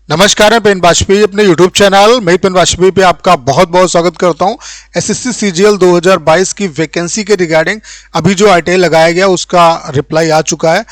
नमस्कार, मैं पेन वाजपेयी अपने YouTube चैनल मैं पेन वाजपेयी पे आपका बहुत बहुत स्वागत करता हूं। एसएससी सीजीएल 2022 की वैकेंसी के रिगार्डिंग अभी जो आरटीआई लगाया गया उसका रिप्लाई आ चुका है।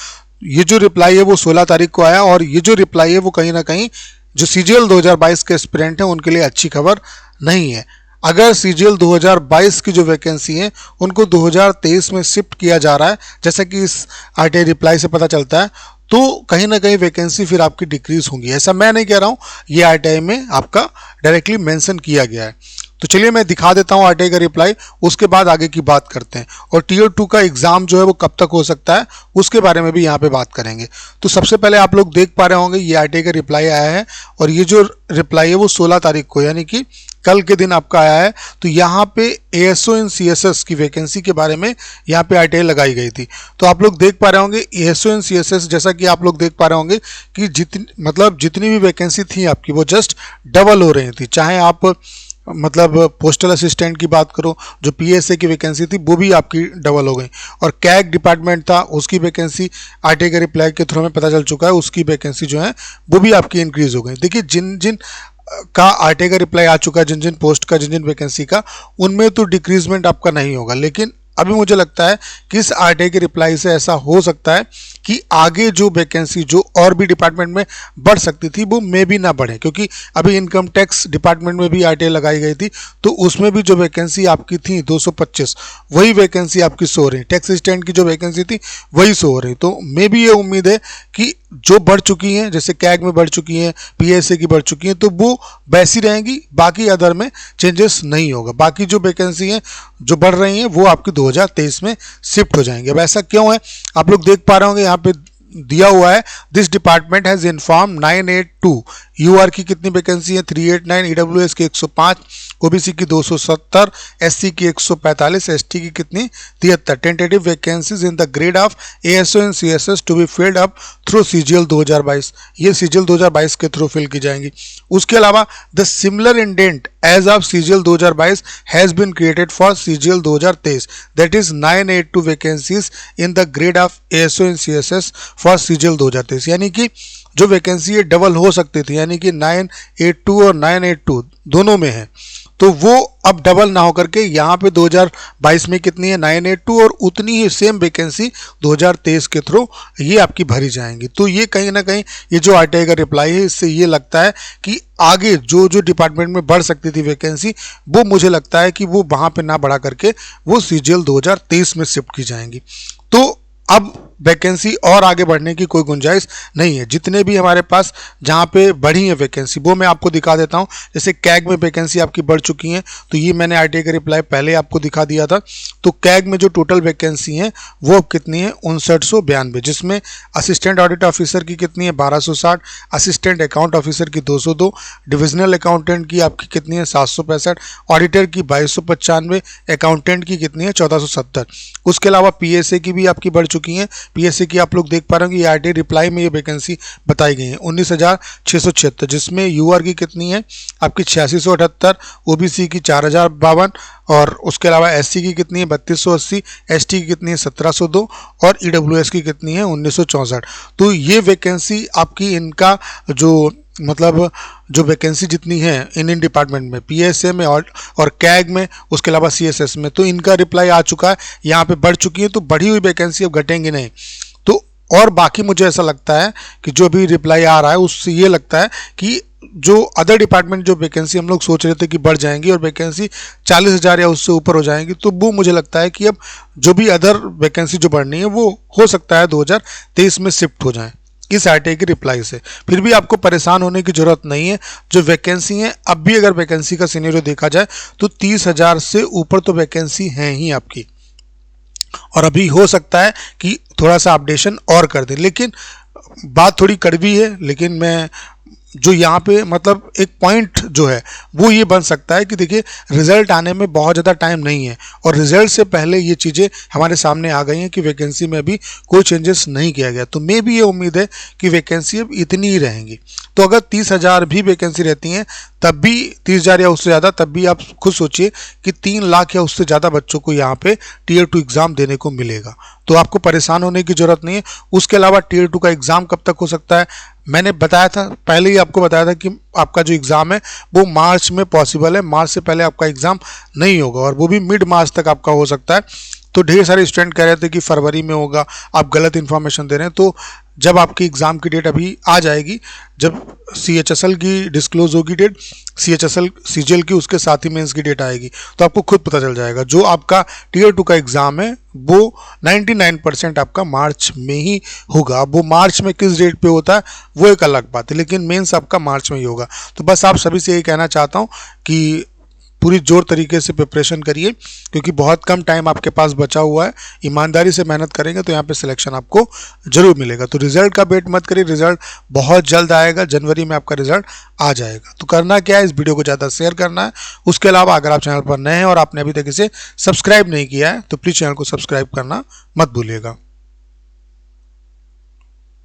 ये जो रिप्लाई है वो 16 तारीख को आया और ये जो रिप्लाई है वो कहीं ना कहीं जो सीजीएल 2022 के एस्पिरेंट हैं उनके लिए अच्छी खबर नहीं है। अगर सीजीएल 2022 की जो वैकेंसी है उनको 2023 में शिफ्ट किया जा रहा है, जैसा कि इस आरटीआई रिप्लाई से पता चलता है, तो कहीं ना कहीं वैकेंसी फिर आपकी डिक्रीज होंगी। ऐसा मैं नहीं कह रहा हूँ, ये आरटीआई में आपका डायरेक्टली मेंशन किया गया है। तो चलिए मैं दिखा देता हूँ आरटीआई का रिप्लाई, उसके बाद आगे की बात करते हैं। और टीयर 2 का एग्जाम जो है वो कब तक हो सकता है उसके बारे में भी यहाँ पे बात करेंगे। तो सबसे पहले आप लोग देख पा रहे होंगे ये आरटीआई का रिप्लाई आया है और ये जो रिप्लाई है वो 16 तारीख को यानी कि कल के दिन आपका आया है। तो यहाँ पे एएसओ इन सीएसएस की वैकेंसी के बारे में यहाँ पे आरटीआई लगाई गई थी। तो आप लोग देख पा रहे होंगे एएसओ इन सीएसएस, जैसा कि आप लोग देख पा रहे होंगे कि जितनी भी वैकेंसी थी आपकी वो जस्ट डबल हो रही थी। चाहे आप पोस्टल असिस्टेंट की बात करो, जो पीएसए की वैकेंसी थी वो भी आपकी डबल हो गई। और कैग डिपार्टमेंट था उसकी वैकेंसी आरटीआई के रिप्लाई के थ्रू में पता चल चुका है, उसकी वैकेंसी जो है वो भी आपकी इंक्रीज हो गई। देखिए जिन जिन का आरटीआई का रिप्लाई आ चुका है, जिन जिन पोस्ट का, जिन जिन वैकेंसी का, उनमें तो डिक्रीजमेंट आपका नहीं होगा। लेकिन अभी मुझे लगता है कि इस आरटीआई के रिप्लाई से ऐसा हो सकता है कि आगे जो वैकेंसी जो और भी डिपार्टमेंट में बढ़ सकती थी वो मे भी ना बढ़े, क्योंकि अभी इनकम टैक्स डिपार्टमेंट में भी आरटीआई लगाई गई थी तो उसमें भी जो वैकेंसी आपकी थी 225, वही वैकेंसी आपकी शो हो रही। टैक्स असिस्टेंट की जो वैकेंसी थी वही शो हो रही। तो मे भी ये उम्मीद है कि जो बढ़ चुकी हैं, जैसे कैग में बढ़ चुकी हैं, पीएसए की बढ़ चुकी हैं, तो वो वैसी रहेंगी, बाकी अदर में चेंजेस नहीं होगा। बाकी जो वैकेंसी हैं जो बढ़ रही हैं वो आपकी 2023 में शिफ्ट हो जाएंगे। अब ऐसा क्यों है, आप लोग देख पा रहे होंगे यहाँ पे दिया हुआ है, this department has inform 982 UR की कितनी वैकेंसी है 389, ईडब्ल्यूएस की 105, ओबीसी की 270, एससी की 145, एसटी की कितनी 73। Tentative vacancies in the grade of ASO and CSS to be filled up through CGL 2022, ये सीजीएल 2022 के थ्रू फिल की जाएंगी। उसके अलावा the similar indent as of CGL 2022 has been created for CGL 2023, that is 982 vacancies in the grade of ASO and CSS for CGL 2023। यानी कि जो vacancy ये डबल हो सकती थी, यानी कि 982 और 982 दोनों में है, तो वो अब डबल ना होकर के यहाँ पे 2022 में कितनी है 982 और उतनी ही सेम वैकेंसी 2023 के थ्रू ये आपकी भरी जाएंगी। तो ये कहीं ना कहीं ये जो आरटीआई का रिप्लाई है इससे ये लगता है कि आगे जो जो डिपार्टमेंट में बढ़ सकती थी वैकेंसी वो मुझे लगता है कि वो वहाँ पे ना बढ़ा करके वो सीजीएल 2023 में शिफ्ट की जाएंगी। तो अब वैकेंसी और आगे बढ़ने की कोई गुंजाइश नहीं है। जितने भी हमारे पास जहाँ पे बढ़ी है वैकेंसी वो मैं आपको दिखा देता हूँ। जैसे कैग में वैकेंसी आपकी बढ़ चुकी है, तो ये मैंने आरटीआई का रिप्लाई पहले आपको दिखा दिया था। तो कैग में जो टोटल वैकेंसी है वो अब कितनी है 5992, जिसमें असिस्टेंट ऑडिट ऑफिसर की कितनी है 1260, असिस्टेंट अकाउंट ऑफिसर की 202, डिविजनल अकाउंटेंट की आपकी कितनी है 765, ऑडिटर की 2295, अकाउंटेंट की कितनी है 1470। उसके अलावा पीएसए की भी आपकी बढ़ चुकी है। पीएसए की आप लोग देख पा रहे होंगे आरटीआई रिप्लाई में ये वैकेंसी बताई गई है 19,676, जिसमें यूआर की कितनी है आपकी 8678, ओबीसी की 4052 और उसके अलावा एससी की कितनी है 3280, एसटी की कितनी है 1702 और ईडब्ल्यूएस की कितनी है 1964। तो ये वैकेंसी आपकी इनका जो वैकेंसी जितनी है इन डिपार्टमेंट में, पीएसए में और कैग में, उसके अलावा सीएसएस में, तो इनका रिप्लाई आ चुका है, यहाँ पे बढ़ चुकी है। तो बढ़ी हुई वैकेंसी अब घटेंगी नहीं। तो और बाकी मुझे ऐसा लगता है कि जो भी रिप्लाई आ रहा है उससे ये लगता है कि जो अदर डिपार्टमेंट जो वैकेंसी हम लोग सोच रहे थे कि बढ़ जाएंगी और वैकेंसी 40,000 या उससे ऊपर हो जाएंगी, तो वो मुझे लगता है कि अब जो भी अदर वैकेंसी जो बढ़नी है वो हो सकता है 2023 में शिफ्ट हो जाए इस आरटीआई की रिप्लाई से। फिर भी आपको परेशान होने की जरूरत नहीं है। जो वैकेंसी है, अब भी अगर वैकेंसी का सिनेरियो देखा जाए तो 30,000 से ऊपर तो वैकेंसी है ही आपकी, और अभी हो सकता है कि थोड़ा सा अपडेशन और कर दें। लेकिन बात थोड़ी कड़वी है, लेकिन मैं जो यहाँ पे एक पॉइंट जो है वो ये बन सकता है कि देखिए रिजल्ट आने में बहुत ज़्यादा टाइम नहीं है और रिजल्ट से पहले ये चीज़ें हमारे सामने आ गई हैं कि वैकेंसी में अभी कोई चेंजेस नहीं किया गया। तो मे भी ये उम्मीद है कि वैकेंसी अब इतनी ही रहेंगी। तो अगर 30,000 भी वैकेंसी रहती हैं तब भी 30,000 या उससे ज़्यादा, तब भी आप खुद सोचिए कि 3 लाख या उससे ज़्यादा बच्चों को यहाँ पे टीयर 2 एग्ज़ाम देने को मिलेगा। तो आपको परेशान होने की जरूरत नहीं है। उसके अलावा टियर 2 का एग्जाम कब तक हो सकता है, मैंने बताया था, पहले ही आपको बताया था कि आपका जो एग्ज़ाम है वो मार्च में पॉसिबल है। मार्च से पहले आपका एग्ज़ाम नहीं होगा और वो भी मिड मार्च तक आपका हो सकता है। तो ढेर सारे स्टूडेंट कह रहे थे कि फरवरी में होगा, आप गलत इन्फॉर्मेशन दे रहे हैं। तो जब आपकी एग्ज़ाम की डेट अभी आ जाएगी, जब CHSL की डिस्क्लोज होगी डेट, CHSL CGL की, उसके साथ ही मेंस की डेट आएगी, तो आपको खुद पता चल जाएगा। जो आपका टियर 2 का एग्ज़ाम है वो 99% आपका मार्च में ही होगा। अब वो मार्च में किस डेट पे होता है वो एक अलग बात है, लेकिन मेंस आपका मार्च में ही होगा। तो बस आप सभी से यही कहना चाहता हूँ कि पूरी जोर तरीके से प्रिपरेशन करिए, क्योंकि बहुत कम टाइम आपके पास बचा हुआ है। ईमानदारी से मेहनत करेंगे तो यहाँ पे सिलेक्शन आपको जरूर मिलेगा। तो रिजल्ट का वेट मत करिए, रिजल्ट बहुत जल्द आएगा, जनवरी में आपका रिजल्ट आ जाएगा। तो करना क्या है, इस वीडियो को ज़्यादा शेयर करना है। उसके अलावा अगर आप चैनल पर नए हैं और आपने अभी तक इसे सब्सक्राइब नहीं किया है तो प्लीज़ चैनल को सब्सक्राइब करना मत भूलिएगा।